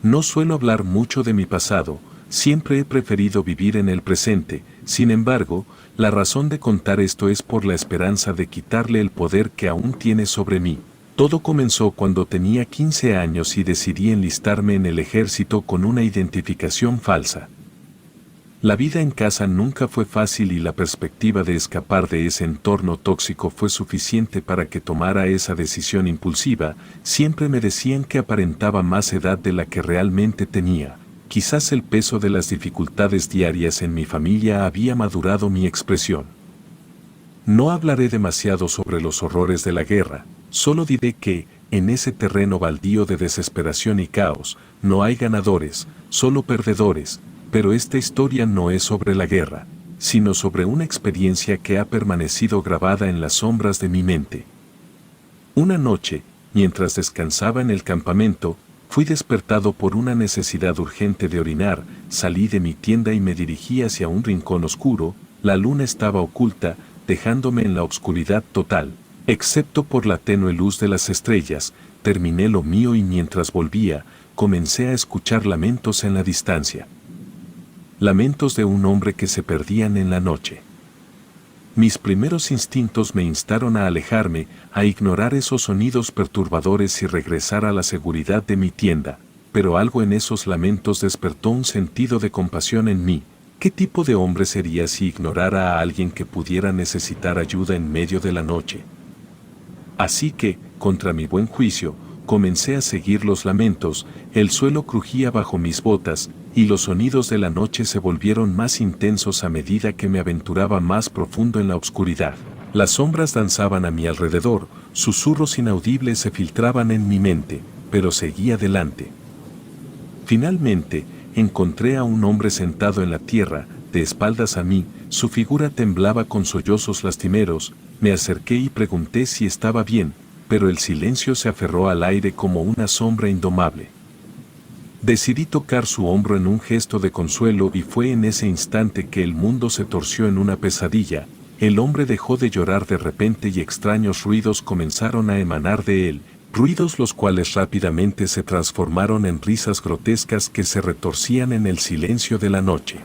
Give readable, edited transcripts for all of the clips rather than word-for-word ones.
No suelo hablar mucho de mi pasado, siempre he preferido vivir en el presente. Sin embargo, la razón de contar esto es por la esperanza de quitarle el poder que aún tiene sobre mí. Todo comenzó cuando tenía 15 años y decidí enlistarme en el ejército con una identificación falsa. La vida en casa nunca fue fácil y la perspectiva de escapar de ese entorno tóxico fue suficiente para que tomara esa decisión impulsiva. Siempre me decían que aparentaba más edad de la que realmente tenía. Quizás el peso de las dificultades diarias en mi familia había madurado mi expresión. No hablaré demasiado sobre los horrores de la guerra, solo diré que, en ese terreno baldío de desesperación y caos, no hay ganadores, solo perdedores. Pero esta historia no es sobre la guerra, sino sobre una experiencia que ha permanecido grabada en las sombras de mi mente. Una noche, mientras descansaba en el campamento, fui despertado por una necesidad urgente de orinar. Salí de mi tienda y me dirigí hacia un rincón oscuro. La luna estaba oculta, dejándome en la oscuridad total, excepto por la tenue luz de las estrellas. Terminé lo mío y mientras volvía, comencé a escuchar lamentos en la distancia. Lamentos de un hombre que se perdían en la noche. Mis primeros instintos me instaron a alejarme, a ignorar esos sonidos perturbadores y regresar a la seguridad de mi tienda, pero algo en esos lamentos despertó un sentido de compasión en mí. ¿Qué tipo de hombre sería si ignorara a alguien que pudiera necesitar ayuda en medio de la noche? Así que, contra mi buen juicio, comencé a seguir los lamentos. El suelo crujía bajo mis botas, y los sonidos de la noche se volvieron más intensos a medida que me aventuraba más profundo en la oscuridad. Las sombras danzaban a mi alrededor, susurros inaudibles se filtraban en mi mente, pero seguí adelante. Finalmente, encontré a un hombre sentado en la tierra, de espaldas a mí. Su figura temblaba con sollozos lastimeros. Me acerqué y pregunté si estaba bien, pero el silencio se aferró al aire como una sombra indomable. Decidí tocar su hombro en un gesto de consuelo y fue en ese instante que el mundo se torció en una pesadilla. El hombre dejó de llorar de repente y extraños ruidos comenzaron a emanar de él, ruidos los cuales rápidamente se transformaron en risas grotescas que se retorcían en el silencio de la noche.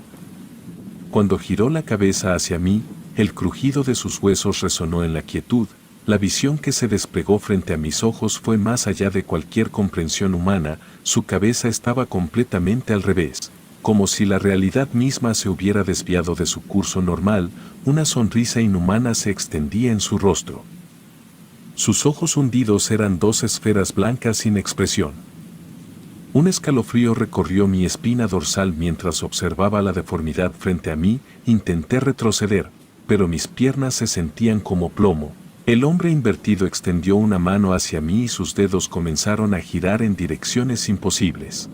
Cuando giró la cabeza hacia mí, el crujido de sus huesos resonó en la quietud. La visión que se desplegó frente a mis ojos fue más allá de cualquier comprensión humana. Su cabeza estaba completamente al revés, como si la realidad misma se hubiera desviado de su curso normal. Una sonrisa inhumana se extendía en su rostro. Sus ojos hundidos eran dos esferas blancas sin expresión. Un escalofrío recorrió mi espina dorsal mientras observaba la deformidad frente a mí. Intenté retroceder, pero mis piernas se sentían como plomo. El hombre invertido extendió una mano hacia mí y sus dedos comenzaron a girar en direcciones imposibles.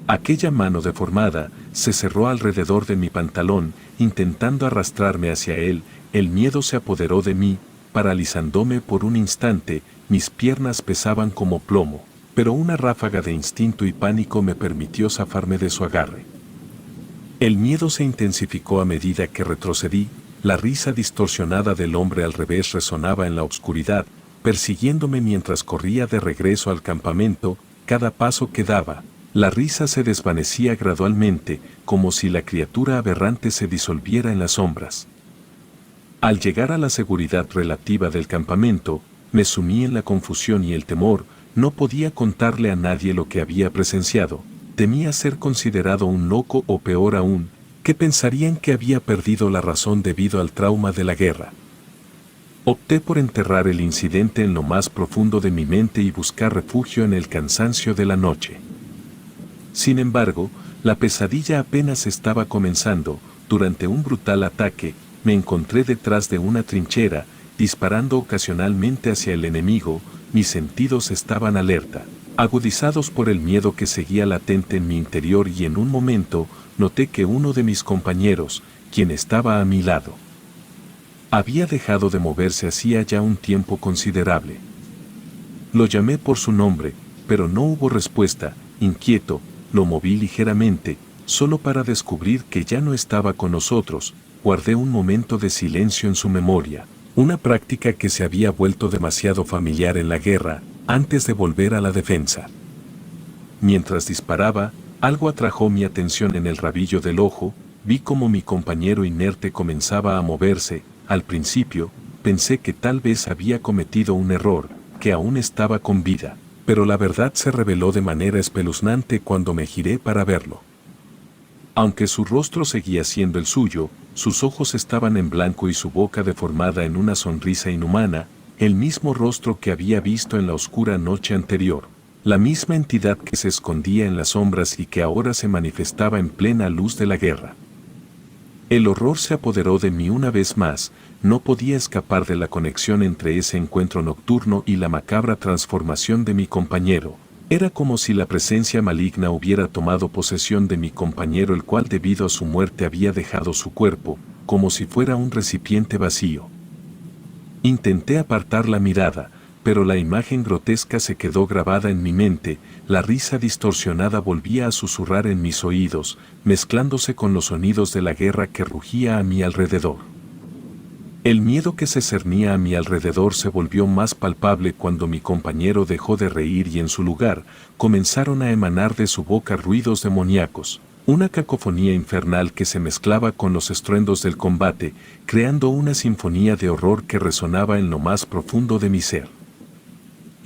Aquella mano deformada se cerró alrededor de mi pantalón, intentando arrastrarme hacia él. El miedo se apoderó de mí, paralizándome por un instante. Mis piernas pesaban como plomo, pero una ráfaga de instinto y pánico me permitió zafarme de su agarre. El miedo se intensificó a medida que retrocedí. La risa distorsionada del hombre al revés resonaba en la oscuridad, persiguiéndome mientras corría de regreso al campamento. Cada paso que daba, la risa se desvanecía gradualmente, como si la criatura aberrante se disolviera en las sombras. Al llegar a la seguridad relativa del campamento, me sumí en la confusión y el temor. No podía contarle a nadie lo que había presenciado. Temía ser considerado un loco o peor aún, que pensarían que había perdido la razón debido al trauma de la guerra. Opté por enterrar el incidente en lo más profundo de mi mente y buscar refugio en el cansancio de la noche. Sin embargo, la pesadilla apenas estaba comenzando. Durante un brutal ataque, me encontré detrás de una trinchera, disparando ocasionalmente hacia el enemigo. Mis sentidos estaban alerta, agudizados por el miedo que seguía latente en mi interior, y en un momento noté que uno de mis compañeros, quien estaba a mi lado, había dejado de moverse hacía ya un tiempo considerable. Lo llamé por su nombre, pero no hubo respuesta. Inquieto, lo moví ligeramente, solo para descubrir que ya no estaba con nosotros. Guardé un momento de silencio en su memoria, una práctica que se había vuelto demasiado familiar en la guerra, antes de volver a la defensa. Mientras disparaba, algo atrajo mi atención en el rabillo del ojo, vi como mi compañero inerte comenzaba a moverse. Al principio, pensé que tal vez había cometido un error, que aún estaba con vida, pero la verdad se reveló de manera espeluznante cuando me giré para verlo. Aunque su rostro seguía siendo el suyo, sus ojos estaban en blanco y su boca deformada en una sonrisa inhumana, el mismo rostro que había visto en la oscura noche anterior, la misma entidad que se escondía en las sombras y que ahora se manifestaba en plena luz de la guerra. El horror se apoderó de mí una vez más, no podía escapar de la conexión entre ese encuentro nocturno y la macabra transformación de mi compañero. Era como si la presencia maligna hubiera tomado posesión de mi compañero, el cual debido a su muerte había dejado su cuerpo, como si fuera un recipiente vacío. Intenté apartar la mirada, pero la imagen grotesca se quedó grabada en mi mente, la risa distorsionada volvía a susurrar en mis oídos, mezclándose con los sonidos de la guerra que rugía a mi alrededor. El miedo que se cernía a mi alrededor se volvió más palpable cuando mi compañero dejó de reír y en su lugar comenzaron a emanar de su boca ruidos demoníacos, una cacofonía infernal que se mezclaba con los estruendos del combate, creando una sinfonía de horror que resonaba en lo más profundo de mi ser.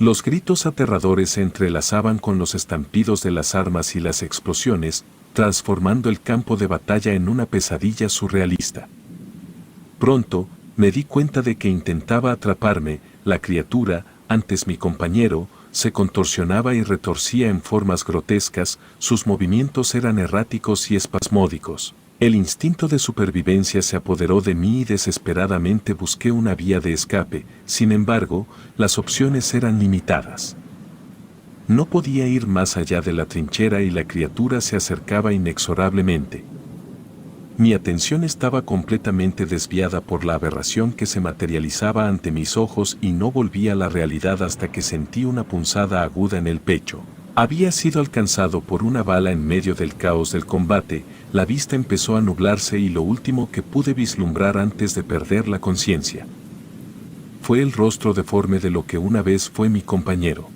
Los gritos aterradores se entrelazaban con los estampidos de las armas y las explosiones, transformando el campo de batalla en una pesadilla surrealista. Pronto, me di cuenta de que intentaba atraparme. La criatura, antes mi compañero, se contorsionaba y retorcía en formas grotescas, sus movimientos eran erráticos y espasmódicos. El instinto de supervivencia se apoderó de mí y desesperadamente busqué una vía de escape. Sin embargo, las opciones eran limitadas. No podía ir más allá de la trinchera y la criatura se acercaba inexorablemente. Mi atención estaba completamente desviada por la aberración que se materializaba ante mis ojos y no volví a la realidad hasta que sentí una punzada aguda en el pecho. Había sido alcanzado por una bala en medio del caos del combate, la vista empezó a nublarse y lo último que pude vislumbrar antes de perder la conciencia fue el rostro deforme de lo que una vez fue mi compañero.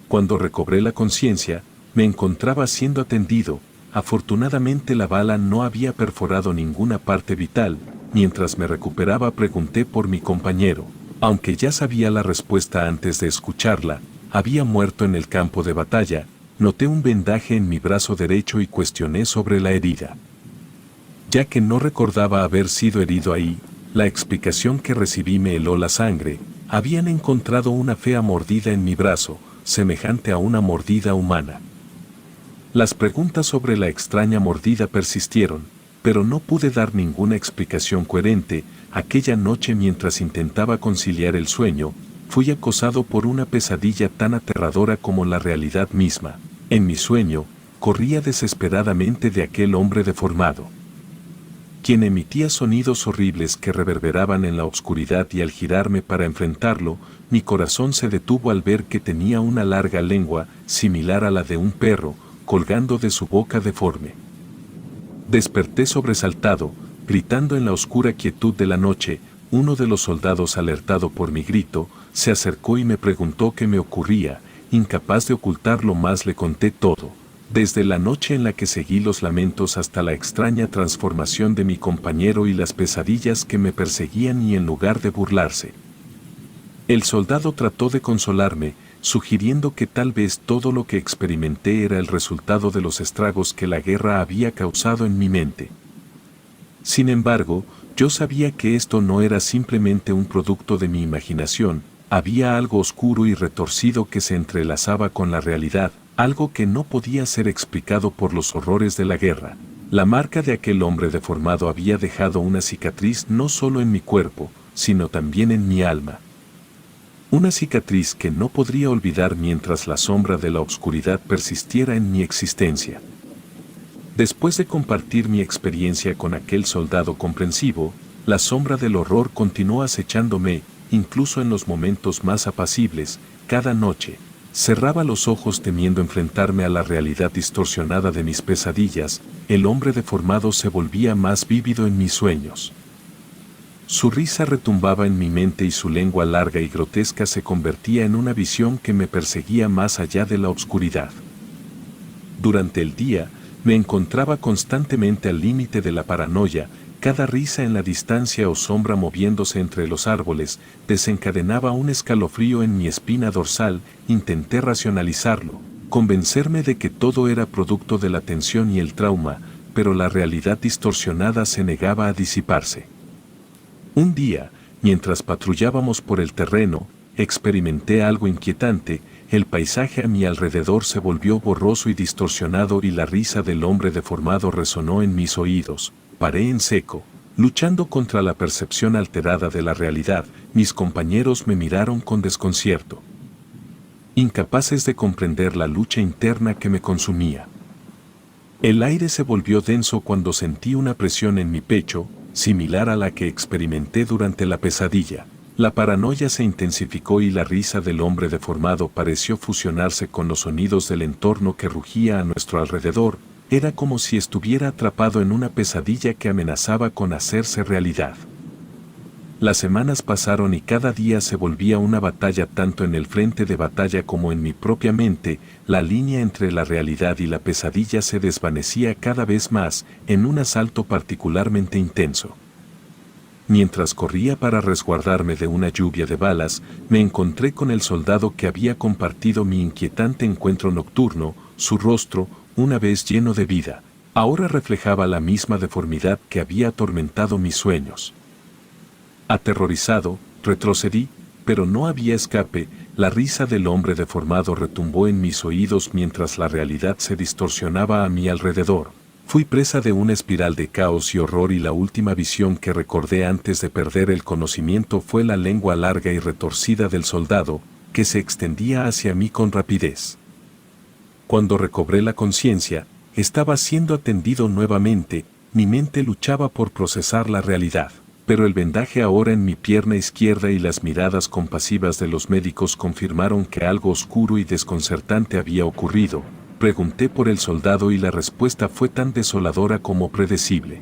Cuando recobré la conciencia, me encontraba siendo atendido. Afortunadamente la bala no había perforado ninguna parte vital. Mientras me recuperaba pregunté por mi compañero, aunque ya sabía la respuesta antes de escucharla. Había muerto en el campo de batalla. Noté un vendaje en mi brazo derecho y cuestioné sobre la herida. Ya que no recordaba haber sido herido ahí, la explicación que recibí me heló la sangre. Habían encontrado una fea mordida en mi brazo, semejante a una mordida humana. Las preguntas sobre la extraña mordida persistieron, pero no pude dar ninguna explicación coherente. Aquella noche, mientras intentaba conciliar el sueño, fui acosado por una pesadilla tan aterradora como la realidad misma. En mi sueño, corría desesperadamente de aquel hombre deformado, quien emitía sonidos horribles que reverberaban en la oscuridad, y al girarme para enfrentarlo, mi corazón se detuvo al ver que tenía una larga lengua, similar a la de un perro, colgando de su boca deforme. Desperté sobresaltado, gritando en la oscura quietud de la noche. Uno de los soldados, alertado por mi grito, se acercó y me preguntó qué me ocurría. Incapaz de ocultarlo más, le conté todo, desde la noche en la que seguí los lamentos hasta la extraña transformación de mi compañero y las pesadillas que me perseguían, y en lugar de burlarse, el soldado trató de consolarme, sugiriendo que tal vez todo lo que experimenté era el resultado de los estragos que la guerra había causado en mi mente. Sin embargo, yo sabía que esto no era simplemente un producto de mi imaginación. Había algo oscuro y retorcido que se entrelazaba con la realidad, algo que no podía ser explicado por los horrores de la guerra. La marca de aquel hombre deformado había dejado una cicatriz no solo en mi cuerpo, sino también en mi alma. Una cicatriz que no podría olvidar mientras la sombra de la oscuridad persistiera en mi existencia. Después de compartir mi experiencia con aquel soldado comprensivo, la sombra del horror continuó acechándome, incluso en los momentos más apacibles. Cada noche, cerraba los ojos temiendo enfrentarme a la realidad distorsionada de mis pesadillas. El hombre deformado se volvía más vívido en mis sueños. Su risa retumbaba en mi mente y su lengua larga y grotesca se convertía en una visión que me perseguía más allá de la oscuridad. Durante el día, me encontraba constantemente al límite de la paranoia. Cada risa en la distancia o sombra moviéndose entre los árboles desencadenaba un escalofrío en mi espina dorsal. Intenté racionalizarlo, convencerme de que todo era producto de la tensión y el trauma, pero la realidad distorsionada se negaba a disiparse. Un día, mientras patrullábamos por el terreno, experimenté algo inquietante. El paisaje a mi alrededor se volvió borroso y distorsionado y la risa del hombre deformado resonó en mis oídos. Paré en seco, luchando contra la percepción alterada de la realidad. Mis compañeros me miraron con desconcierto, incapaces de comprender la lucha interna que me consumía. El aire se volvió denso cuando sentí una presión en mi pecho, similar a la que experimenté durante la pesadilla. La paranoia se intensificó y la risa del hombre deformado pareció fusionarse con los sonidos del entorno que rugía a nuestro alrededor. Era como si estuviera atrapado en una pesadilla que amenazaba con hacerse realidad. Las semanas pasaron y cada día se volvía una batalla tanto en el frente de batalla como en mi propia mente. La línea entre la realidad y la pesadilla se desvanecía cada vez más en un asalto particularmente intenso. Mientras corría para resguardarme de una lluvia de balas, me encontré con el soldado que había compartido mi inquietante encuentro nocturno. Su rostro, una vez lleno de vida, ahora reflejaba la misma deformidad que había atormentado mis sueños. Aterrorizado, retrocedí, pero no había escape. La risa del hombre deformado retumbó en mis oídos mientras la realidad se distorsionaba a mi alrededor. Fui presa de una espiral de caos y horror y la última visión que recordé antes de perder el conocimiento fue la lengua larga y retorcida del soldado, que se extendía hacia mí con rapidez. Cuando recobré la conciencia, estaba siendo atendido nuevamente. Mi mente luchaba por procesar la realidad, pero el vendaje ahora en mi pierna izquierda y las miradas compasivas de los médicos confirmaron que algo oscuro y desconcertante había ocurrido. Pregunté por el soldado y la respuesta fue tan desoladora como predecible.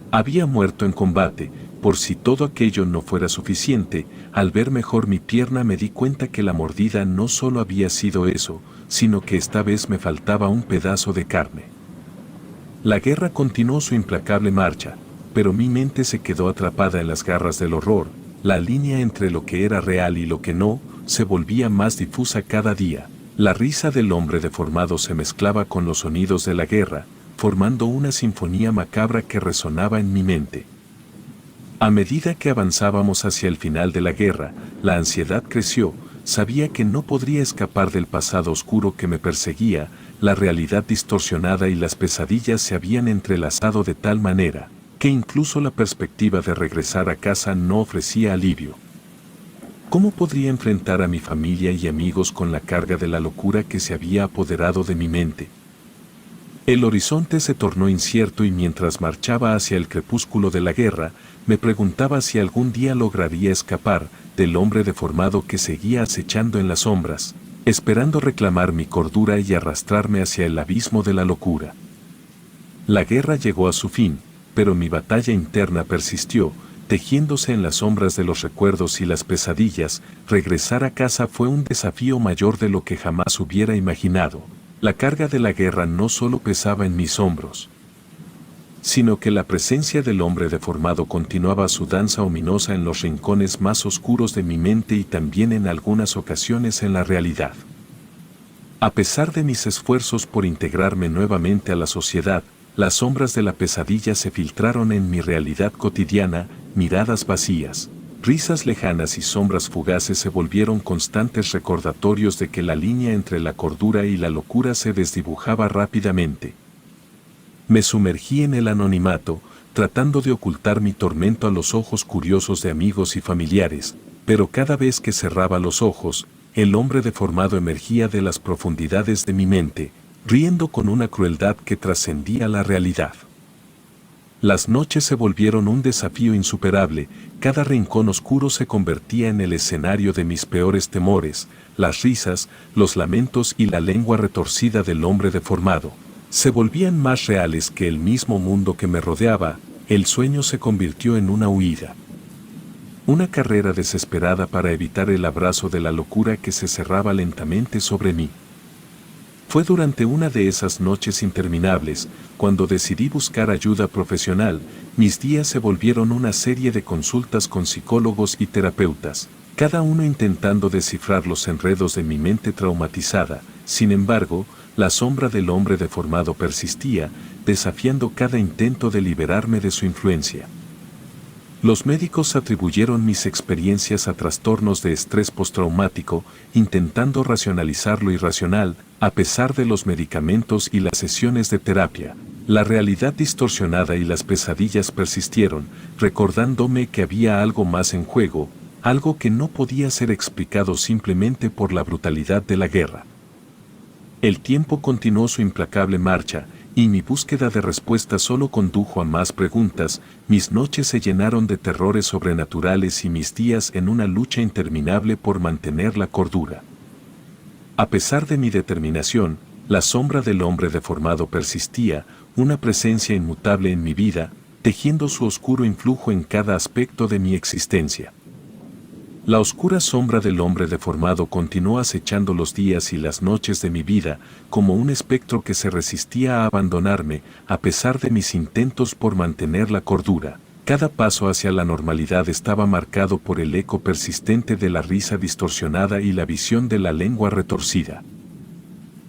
Había muerto en combate. Por si todo aquello no fuera suficiente, al ver mejor mi pierna me di cuenta que la mordida no solo había sido eso, sino que esta vez me faltaba un pedazo de carne. La guerra continuó su implacable marcha, pero mi mente se quedó atrapada en las garras del horror. La línea entre lo que era real y lo que no se volvía más difusa cada día. La risa del hombre deformado se mezclaba con los sonidos de la guerra, formando una sinfonía macabra que resonaba en mi mente. A medida que avanzábamos hacia el final de la guerra, la ansiedad creció. Sabía que no podría escapar del pasado oscuro que me perseguía. La realidad distorsionada y las pesadillas se habían entrelazado de tal manera que incluso la perspectiva de regresar a casa no ofrecía alivio. ¿Cómo podría enfrentar a mi familia y amigos con la carga de la locura que se había apoderado de mi mente? El horizonte se tornó incierto y mientras marchaba hacia el crepúsculo de la guerra, me preguntaba si algún día lograría escapar del hombre deformado que seguía acechando en las sombras, esperando reclamar mi cordura y arrastrarme hacia el abismo de la locura. La guerra llegó a su fin, pero mi batalla interna persistió, tejiéndose en las sombras de los recuerdos y las pesadillas. Regresar a casa fue un desafío mayor de lo que jamás hubiera imaginado. La carga de la guerra no solo pesaba en mis hombros, sino que la presencia del hombre deformado continuaba su danza ominosa en los rincones más oscuros de mi mente y también en algunas ocasiones en la realidad. A pesar de mis esfuerzos por integrarme nuevamente a la sociedad, las sombras de la pesadilla se filtraron en mi realidad cotidiana. Miradas vacías, risas lejanas y sombras fugaces se volvieron constantes recordatorios de que la línea entre la cordura y la locura se desdibujaba rápidamente. Me sumergí en el anonimato, tratando de ocultar mi tormento a los ojos curiosos de amigos y familiares, pero cada vez que cerraba los ojos, el hombre deformado emergía de las profundidades de mi mente, riendo con una crueldad que trascendía la realidad. Las noches se volvieron un desafío insuperable. Cada rincón oscuro se convertía en el escenario de mis peores temores. Las risas, los lamentos y la lengua retorcida del hombre deformado se volvían más reales que el mismo mundo que me rodeaba. El sueño se convirtió en una huida, una carrera desesperada para evitar el abrazo de la locura que se cerraba lentamente sobre mí. Fue durante una de esas noches interminables, cuando decidí buscar ayuda profesional, mis días se volvieron una serie de consultas con psicólogos y terapeutas, cada uno intentando descifrar los enredos de mi mente traumatizada. Sin embargo, la sombra del hombre deformado persistía, desafiando cada intento de liberarme de su influencia. Los médicos atribuyeron mis experiencias a trastornos de estrés postraumático, intentando racionalizar lo irracional, a pesar de los medicamentos y las sesiones de terapia. La realidad distorsionada y las pesadillas persistieron, recordándome que había algo más en juego, algo que no podía ser explicado simplemente por la brutalidad de la guerra. El tiempo continuó su implacable marcha, y mi búsqueda de respuestas solo condujo a más preguntas. Mis noches se llenaron de terrores sobrenaturales y mis días en una lucha interminable por mantener la cordura. A pesar de mi determinación, la sombra del hombre deformado persistía, una presencia inmutable en mi vida, tejiendo su oscuro influjo en cada aspecto de mi existencia. La oscura sombra del hombre deformado continuó acechando los días y las noches de mi vida, como un espectro que se resistía a abandonarme, a pesar de mis intentos por mantener la cordura. Cada paso hacia la normalidad estaba marcado por el eco persistente de la risa distorsionada y la visión de la lengua retorcida.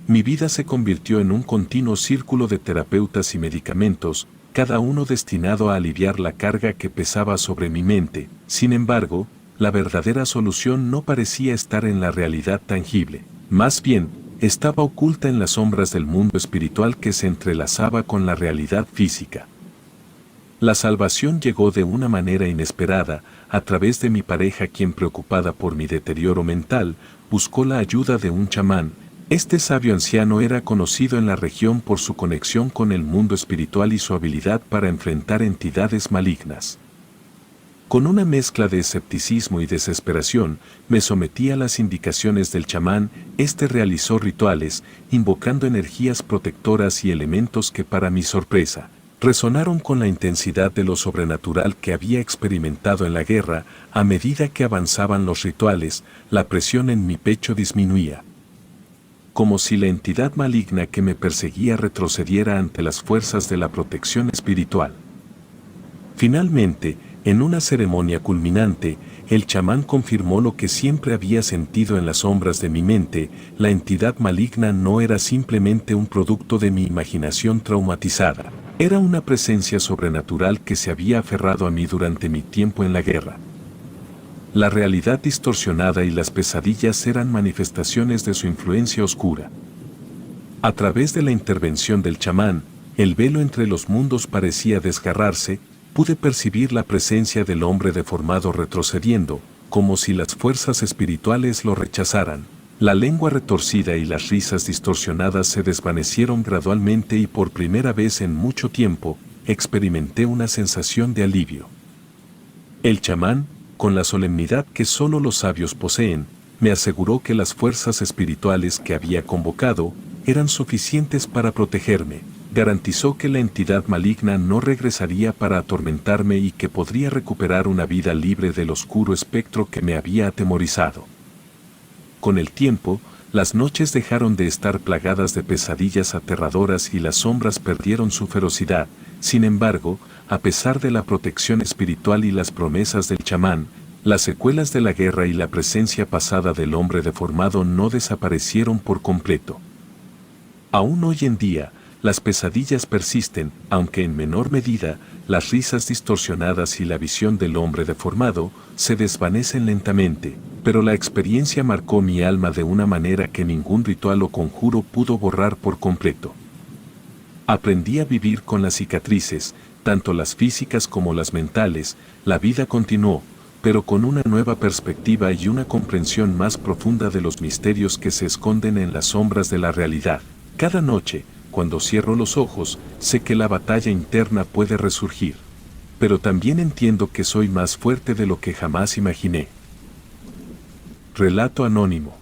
Mi vida se convirtió en un continuo círculo de terapeutas y medicamentos, cada uno destinado a aliviar la carga que pesaba sobre mi mente. Sin embargo, la verdadera solución no parecía estar en la realidad tangible, más bien, estaba oculta en las sombras del mundo espiritual que se entrelazaba con la realidad física. La salvación llegó de una manera inesperada, a través de mi pareja, quien, preocupada por mi deterioro mental, buscó la ayuda de un chamán. Este sabio anciano era conocido en la región por su conexión con el mundo espiritual y su habilidad para enfrentar entidades malignas. Con una mezcla de escepticismo y desesperación, me sometí a las indicaciones del chamán. Este realizó rituales, invocando energías protectoras y elementos que, para mi sorpresa, resonaron con la intensidad de lo sobrenatural que había experimentado en la guerra. A medida que avanzaban los rituales, la presión en mi pecho disminuía, como si la entidad maligna que me perseguía retrocediera ante las fuerzas de la protección espiritual. Finalmente, en una ceremonia culminante, el chamán confirmó lo que siempre había sentido en las sombras de mi mente: la entidad maligna no era simplemente un producto de mi imaginación traumatizada, era una presencia sobrenatural que se había aferrado a mí durante mi tiempo en la guerra. La realidad distorsionada y las pesadillas eran manifestaciones de su influencia oscura. A través de la intervención del chamán, el velo entre los mundos parecía desgarrarse. Pude percibir la presencia del hombre deformado retrocediendo, como si las fuerzas espirituales lo rechazaran. La lengua retorcida y las risas distorsionadas se desvanecieron gradualmente y por primera vez en mucho tiempo, experimenté una sensación de alivio. El chamán, con la solemnidad que solo los sabios poseen, me aseguró que las fuerzas espirituales que había convocado eran suficientes para protegerme. Garantizó que la entidad maligna no regresaría para atormentarme y que podría recuperar una vida libre del oscuro espectro que me había atemorizado. Con el tiempo, las noches dejaron de estar plagadas de pesadillas aterradoras y las sombras perdieron su ferocidad. Sin embargo, a pesar de la protección espiritual y las promesas del chamán, las secuelas de la guerra y la presencia pasada del hombre deformado no desaparecieron por completo. Aún hoy en día, las pesadillas persisten, aunque en menor medida. Las risas distorsionadas y la visión del hombre deformado se desvanecen lentamente, pero la experiencia marcó mi alma de una manera que ningún ritual o conjuro pudo borrar por completo. Aprendí a vivir con las cicatrices, tanto las físicas como las mentales. La vida continuó, pero con una nueva perspectiva y una comprensión más profunda de los misterios que se esconden en las sombras de la realidad. Cada noche, cuando cierro los ojos, sé que la batalla interna puede resurgir. Pero también entiendo que soy más fuerte de lo que jamás imaginé. Relato anónimo.